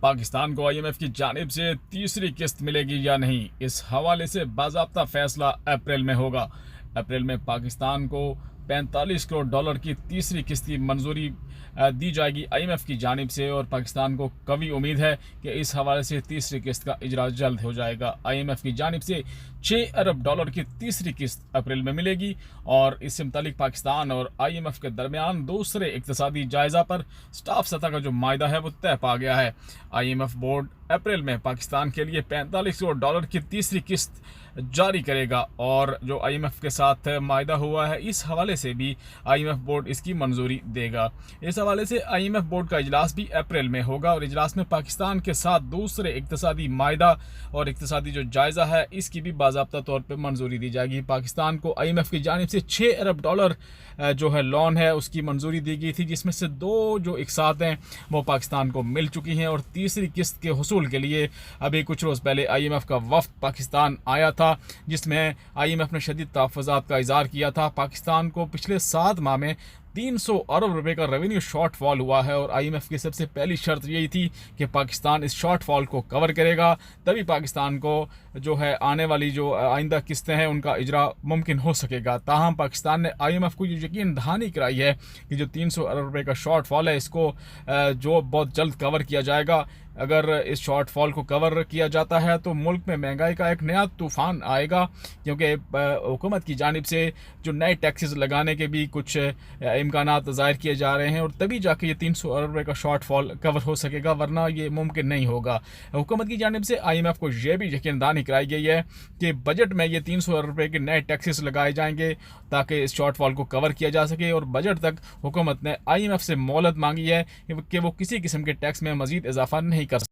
पाकिस्तान को आईएमएफ की जानिब से तीसरी किस्त मिलेगी या नहीं, इस हवाले से बाज़ाब्ता फैसला अप्रैल में होगा। अप्रैल में पाकिस्तान को 45 करोड़ डॉलर की तीसरी किस्त की मंजूरी दी जाएगी आईएमएफ की जानिब से, और पाकिस्तान को कवी उम्मीद है कि इस हवाले से तीसरी किस्त का इजरा जल्द हो जाएगा। आईएमएफ की जानिब से 6 अरब डॉलर की तीसरी किस्त अप्रैल में मिलेगी, और इससे मुतालिक पाकिस्तान और आईएमएफ के दरमियान दूसरे इक्तसादी जायज़ा पर स्टाफ सतह का जो मायदा है वो तय पा गया है। आईएमएफ बोर्ड अप्रैल में पाकिस्तान के लिए 45 करोड़ डॉलर की तीसरी किस्त जारी करेगा, और जो आईएमएफ के साथ मायदा हुआ है इस हवाले से भी आईएमएफ बोर्ड इसकी मंजूरी देगा। इस हवाले से आईएमएफ बोर्ड का इजलास भी अप्रैल में होगा, और इजलास में पाकिस्तान के साथ दूसरे इक्तसादी मायदा और इक्तसादी जो जायज़ा है इसकी भी बाज़ाब्ता तौर पर मंजूरी दी जाएगी। पाकिस्तान को आईएमएफ की जानिब से 6 अरब डॉलर जो है लोन है उसकी मंजूरी दी गई थी, जिसमें से 2 जो इकसात हैं वो पाकिस्तान को मिल चुकी हैं, और तीसरी किस्त के हुसूल के लिए अभी कुछ रोज़ पहले आईएमएफ का वफ़द पाकिस्तान आया था, जिसमें आईएमएफ ने शदीद तहफ़्फ़ुज़ात का इज़हार किया था। पाकिस्तान को पिछले 7 माह में 300 अरब रुपए का रेवेन्यू शॉर्टफॉल हुआ है, और आईएमएफ की सबसे पहली शर्त यही थी कि पाकिस्तान इस शॉर्टफॉल को कवर करेगा, तभी पाकिस्तान को जो है आने वाली जो आइंदा किस्तें हैं उनका इजरा मुमकिन हो सकेगा। ताहम पाकिस्तान ने आईएमएफ को ये यकीन दहानी कराई है कि जो 300 अरब रुपए का शॉर्टफॉल है इसको जो बहुत जल्द कवर किया जाएगा। अगर इस शॉर्टफॉल को कवर किया जाता है तो मुल्क में महंगाई का एक नया तूफ़ान आएगा, क्योंकि हुकूमत की जानिब से जो नए टैक्सेस लगाने के भी कुछ इम्कानात ज़ाहिर किए जा रहे हैं, और तभी जाके ये 300 अरब रुपये का शॉर्टफॉल कवर हो सकेगा, वरना ये मुमकिन नहीं होगा। हुकूमत की जानिब से आईएमएफ को यह भी यकीनदहानी कराई गई है कि बजट में ये 300 अरब रुपये के नए टैक्सेस लगाए जाएंगे ताकि इस शॉर्टफॉल को कवर किया जा सके, और बजट तक हुकूमत ने आईएमएफ से मोहलत मांगी है कि वो किसी किस्म के टैक्स में मज़ीद इजाफा नहीं कर सकते।